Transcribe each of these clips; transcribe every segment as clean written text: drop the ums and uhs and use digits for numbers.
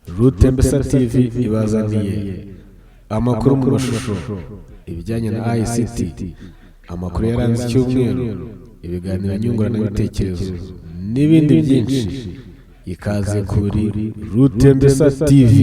Rutembesa TV ibazaniye amakuru mu mashusho, ibijyanye na ICT, amakuru yaranze icyumweru, ibiganiro nyunguranabitekerezo n'ibindi byinshi. Ikaze kuri Rutembesa TV.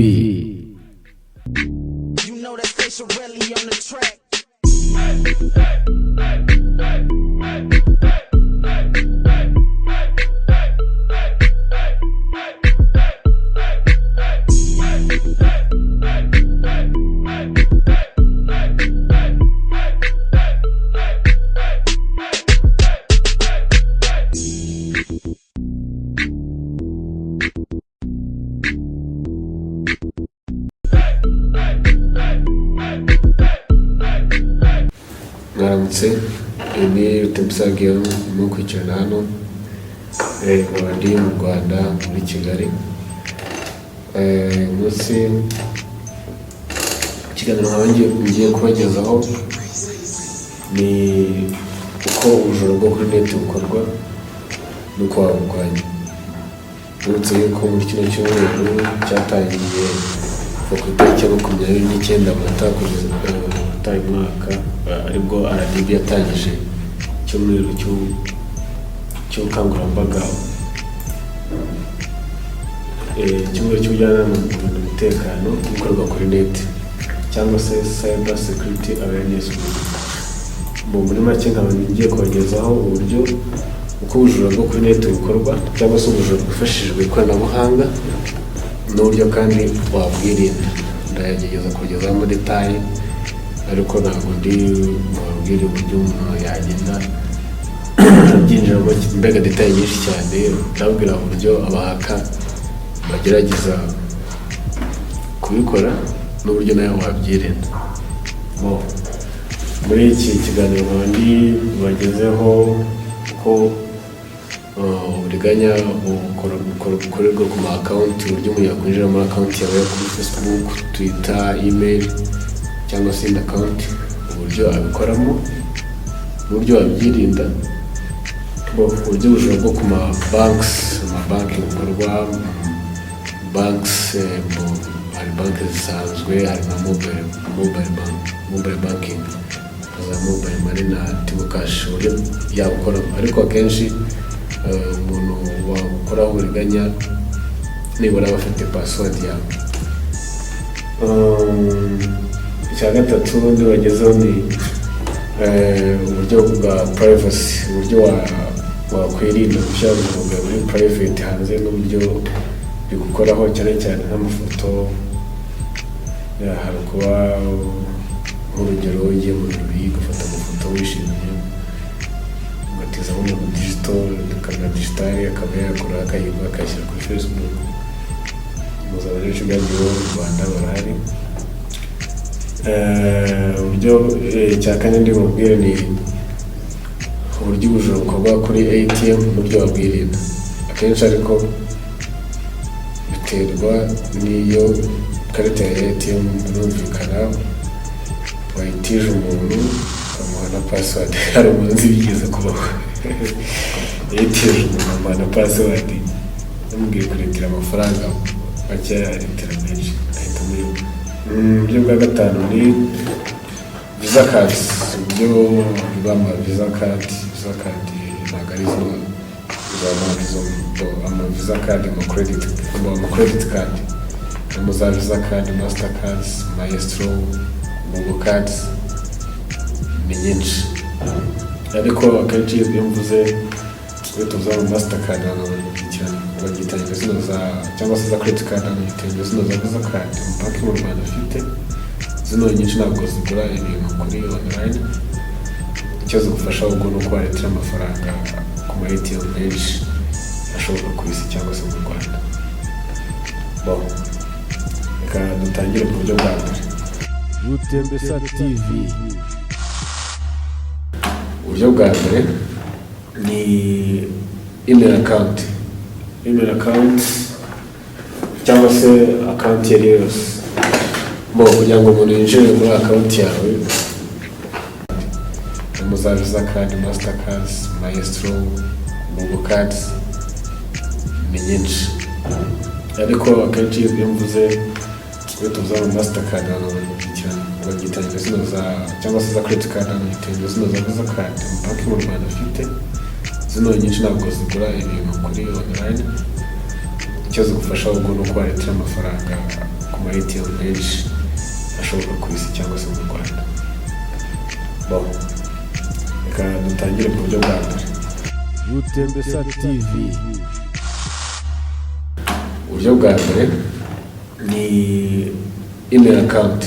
Mwaramutse, ni Rutembesa Guillaume mu kwicarana hano ndi mu Rwanda muri Kigali. Munsi ikiganiro ngiye kubagezaho ni uko ubujura bwo kuri net bukorwa n'uko waburwanya. Uretse yuko muri kino cyumweru cyatangiye kuva ku itariki ya 29 Mata kugeza uyu mwaka, aribwo RDB yatangije icyumweru cy'ubukangurambaga, icyumweru cy'ubujyanama mu mutekano gukorwa kuri net cyangwa se Cyber Security Awareness. Muri make nkaba ngiye kubagezaho uburyo uko ubujura bwo kuri net bukorwa cyangwa se ubujura bwifashishijwe ikoranabuhanga n'uburyo kandi wabwirinda. Ndagerageza kugezaho muri detail, ariko ntabwo ndi mubabwire uburyo umuntu yagenda byinjiramo mbega detail nyinshi cyane. Ndabwira uburyo abahaka bagerageza kubikora n'uburyo nawe wabyirinda. Muri iki kiganiro ndi bagezeho ko uburiganya bukorerwa ku ma account, uburyo umuntu yakwinjira muri account yawe kuri Facebook, Twitter, email cyangwa se account, uburyo abikoramo n'uburyo wabyirinda. Uburyo bujura bwo ku ma banki bukorwa, banks, hari banki zisanzwe, hari na mobile banking, za mobile money na Tigo Cash, uburyo yabukoramo. Ariko akenshi umuntu wakora uburiganya nibura aba afite password yawe. Icya gatatu ndibagezeho ni uburyo bwa privacy, uburyo wakwirinda gushyira ubuzima bwawe muri private hanze n'uburyo bigukoraho, cyane cyane nk'amafoto. Hari kuba nk'urugero ugiye mu birori ugafata amafoto wishimye, ugatizamo umuntu digital akaba yakora akayigwa akayishyira kuri Facebook. Muzaba benshi bwagiyeho mu Rwanda barahari. Uburyo cya kane ndi mubwire ni uburyo ubujura bukorwa kuri ATM n'uburyo wabwirinda. Akenshi ariko biterwa n'iyo karita ya ATM birumvikana wayitije umuntu ukamuha na password. Hari umunsi bigeze kubaho yitije umuntu amuha na password, yamubwiye kuretera amafaranga make, aretera menshi ahita amuyobya. Uburyo bwa gatanu ni visa cards, uburyo bw'ama visa card ntabwo ari ama visa card, ama credit card, za visa card, master cards, maestro, Google cards ni nyinshi. Ariko akenshi iyo mvuze tuza mu master card bagitanga zino za cyangwa se za credit card, bagitanga zino za visa card. Banki mu Rwanda afite zino nyinshi ntabwo zigura ibintu kuri online. Icyo zigufasha ubwo ni uko waretera amafaranga ku ma ATM menshi ashoboka ku isi cyangwa se mu Rwanda. Reka dutangire ku buryo bwa mbere. Rutembesa TV. Uburyo bwa mbere ni email account cyangwa se account yari yose. Kugira ngo umuntu yinjire muri account yawe, za visa card, master cards, maestro, Google cards ni nyinshi. ariko akenshi iyo mvuze iyo tuvuze ama Mastercard bagitangira zino za cyangwa se za credit card bagitangira zino za Visa card banki mu Rwanda afite zino nyinshi ntabwo zigura ibintu kuri online, icyo zigufasha ubwo ni uko waretera amafaranga ku ma ATM menshi ashoboka ku isi cyangwa se mu Rwanda. Reka dutangire ku buryo bwa mbere. Rutembesa TV. Uburyo bwa mbere ni email account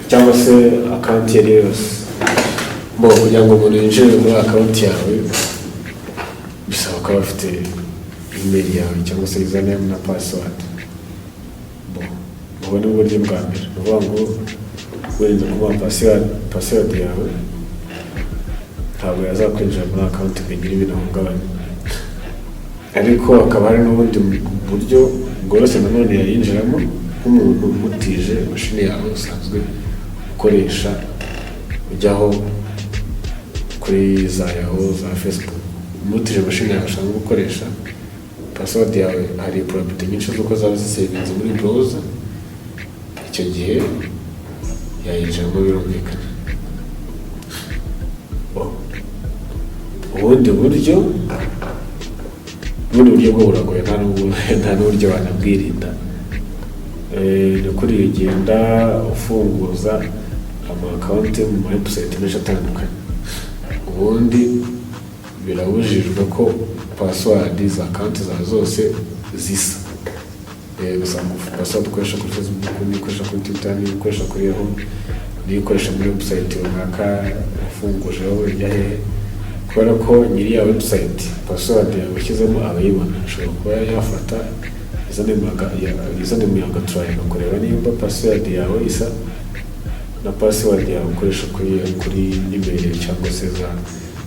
cyangwa se account ya yose. Kugira ngo umuntu yinjire muri account yawe bisaba kuba afite email yawe cyangwa se username na password. Ubu ni uburyo bwa mbere, ni ukuvuga ngo wirinda kuba password yawe ntabwo yazakwinjira muri account ukagira ibintu ahungabanya. Ariko hakaba hari n'ubundi buryo bworoshye nanone yayinjiramo nk'umuntu umutije mashini yawe usanzwe ukoresha, ujyaho kuri za Yahoo, za Facebook, umutije mashini yawe usanzwe gukoresha, password yawe hari probability nyinshi z'uko zaba zisevinze muri browser, icyo gihe yayinjiramo birumvikana. Ubundi buryo bwo buragoye, nta n'uburyo wanabwirinda. Ni kuri ugenda ufunguza ama account mu website menshi atandukanye. Ubundi birabujijwe ko password za account zawe zose zisa. Gusa password ukoresha kuri Facebook, ukoresha kuri Twitter, ukoresha kuri Yahoo, ukoresha muri website runaka ufungujeho ijya hehe, kubera ko nyiri ya website password yawe ushyizemo abayibona, ashobora kuba yafata izane mu agatrayi kureba niba password yawe isa na password yawe ukoresha kuri email cyangwa se za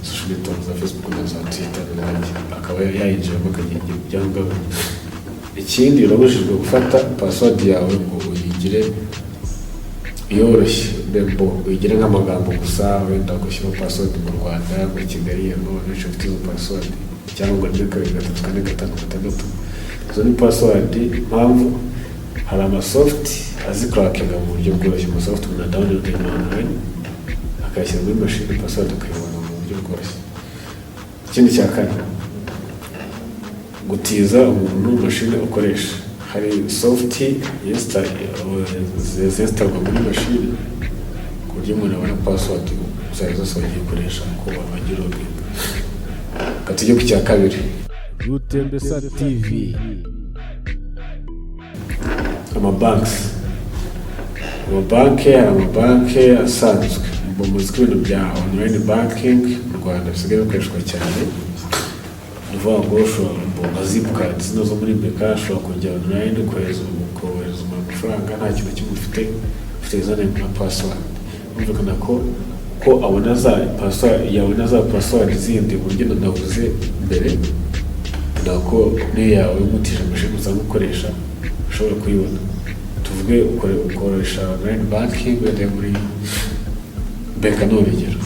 social network za Facebook na za Twitter n'ibindi, akaba yayinjiramo akagira ibyangombwa. Ikindi birabujijwe gufata password yawe ngo uyigire yoroshye, uyigire nk'amagambo gusa, wenda gushyira password mu Rwanda muri Kigali benshi bafite izo password, cyangwa ngo 2 3 4 5 6. Izo ni password. Impamvu hari amasoft azicrackinga mu buryo bworoshye, amasoft umuntu download online akayashyira muri machine, password akayibona mu buryo bworoshye. Ikindi cya kane, gutiza umuntu machine ukoresha. Hari soft zestarwa muri machine ku buryo umuntu abona password zose bagiye gukoresha ko bagira ubwenge. Katujye ku cya kabiri, Rutembesa TV. amabanki asanzwe muzi ko ibintu bya online banking mu Rwanda bisigaye bikoreshwa cyane. Ni ukuvuga ngo ushobora nka Zipcard zino zo muri BK, ushobora kujya online kohereza amafaranga nta kintu kimwe ufite username na password. Umvikana ko abona za password zindi buryo ndavuze mbere, nako niyo yawe umutije mashini usanzwe ukoresha ushobora kuyibona. Tuvuge ukoresha online banking wenda muri BK n'urugero,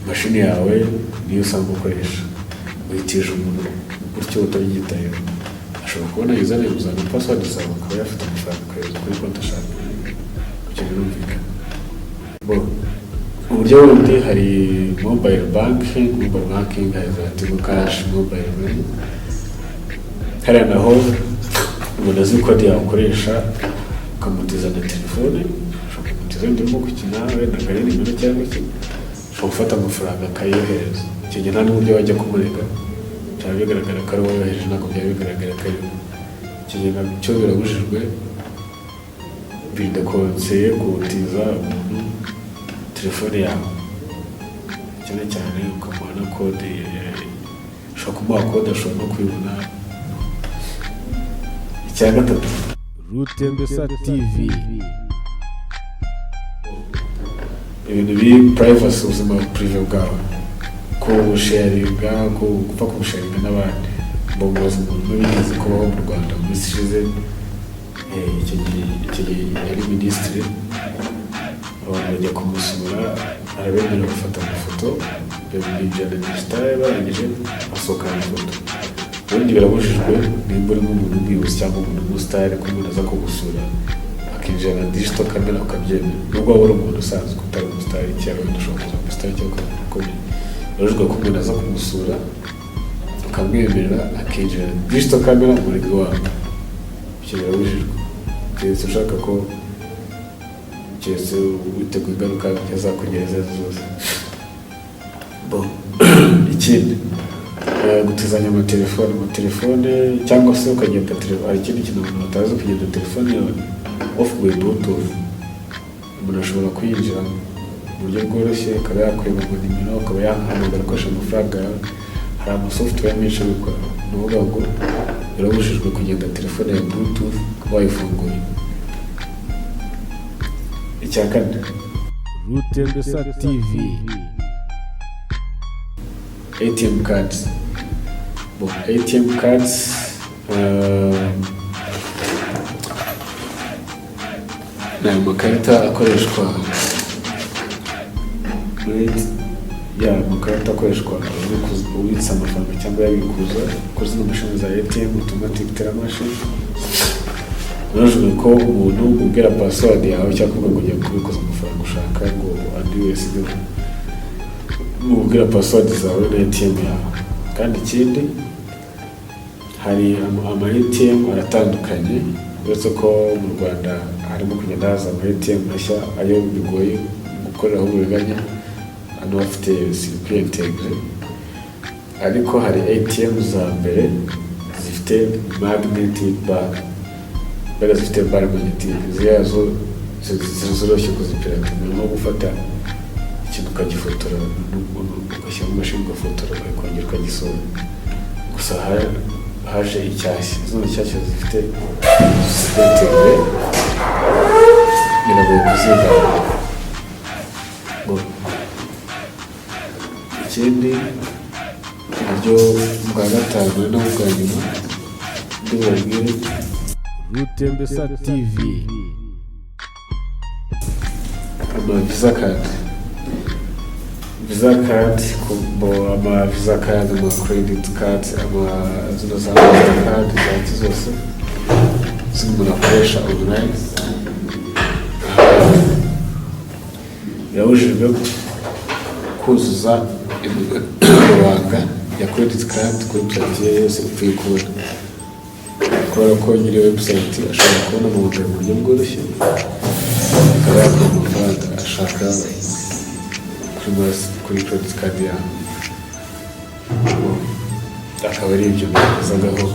mashini yawe niyo usanzwe ukoresha, uyitije umuntu gutyo utabyitayeho, ashobora kubona username zawe na password zawe, akaba yafite amafaranga kohereza kuri konti ashaka. Icyo birumvikana. Uburyo bundi hari mobile banking, hari za Tigo Cash, mobile money. Hariya naho umuntu azi kode yawe ukoresha ukamutiza na telefone, ushobora kumutiza wenda urimo gukina wenda ngari nimero cyangwa iki, ushobora gufata amafaranga akayohereza. Icyo gihe nta n'uburyo wajya kumurega, byaba bigaragara ko ari wowe wohereje, ntabwo byaba bigaragara ko ari wowe. Icyo gihe nabyo birabujijwe, bidakonseye gutiza umuntu telefone yawe, cyane cyane ukamuha na kode. Ushobora kumuha kode, ashobora no kwibona. Icya gatatu, Rutembesa TV. ibintu biri privacy, ubuzima prive bwawe, gupfa kubusharinga n'abandi. Mbogoza umuntu bigize kubaho mu Rwanda mu minsi ishize, icyo gihe yari minisitiri, abantu bajya kumusura, arabemerera gufata amafoto, babiri ijana digital, barangije basohokana ifoto. ubundi birabujijwe nimba uri nk'umuntu w'umuyobozi cyangwa umuntu w'umusitari ko umuntu aza kugusura akinjira na digital camera ukabyemera, nubwo waba uri umuntu usanzwe utari umusitari cyangwa wenda ushobora kuza umusitari cyangwa ukabikomeye, birabujijwe ko umuntu aza kugusura ukamwemerera akinjira na digital camera mu rugo iwawe. Ibyo birabujijwe keretse ushaka ko keretse witeguye ingaruka yazakugereza zose. Ikindi gutizanya amatelefone cyangwa se ukagenda telefone. Hari ikindi kintu umuntu atazi, kugenda telefone yawe wafunguye bluetooth, umuntu ashobora kuyinjira mu buryo bworoshye, akaba yakweba ngo nimero, akaba yahamagara akoresha amafaranga yawe. Hari amasoftware menshi abikora, ni ukuvuga ngo birabujijwe kugenda telefone ya bluetooth kuba wayifunguye. Icya kane, Rutembesa TV. ATM cards. ATM cards ni amakarita akoreshwa amakarita akoreshwa ubitsa amafaranga cyangwa yabikuza kuri zino mashini za ATM, automatic teller machine. Birabujijwe ko umuntu ubwira password yawe cyangwa kuvuga ngo ugiye kubikuza amafaranga ushaka ngo andi wese ubwira password zawe na ATM yawe. Kandi ikindi, hari ama ATM aratandukanye, uretse ko mu Rwanda harimo kugenda haza ama ATM mashya ayo bigoye gukoreraho uburiganya, hano bafite circuit integre, ariko hari ATM za mbere zifite magnetic bar, mbere zifite bar magnetic, ziyazo ziroroshye kuzipirata, no gufata ikintu ukagifotora ugashyira mu mashini ugafotora ukongera ukagisohora. Gusa haje icyashya, zino nshyashya zifite integre biragoye kuziga. Ikindi uburyo bwa gatanu no bwa nyuma ndibabwire, Rutembesa TV. ama visa card, ama visa card, ama credit card, ama zino za card zanjye zose z'umuntu akoresha online. Birabujijwe kuzuza amabanga ya credit card kuri platiye yose upfuye kubona, kubera ko nyiri website ashobora kubona amabanga mu buryo bworoshye, akaba yakora amafaranga ashaka kuri credit card yawe. Akaba ari ibyo bizagaho.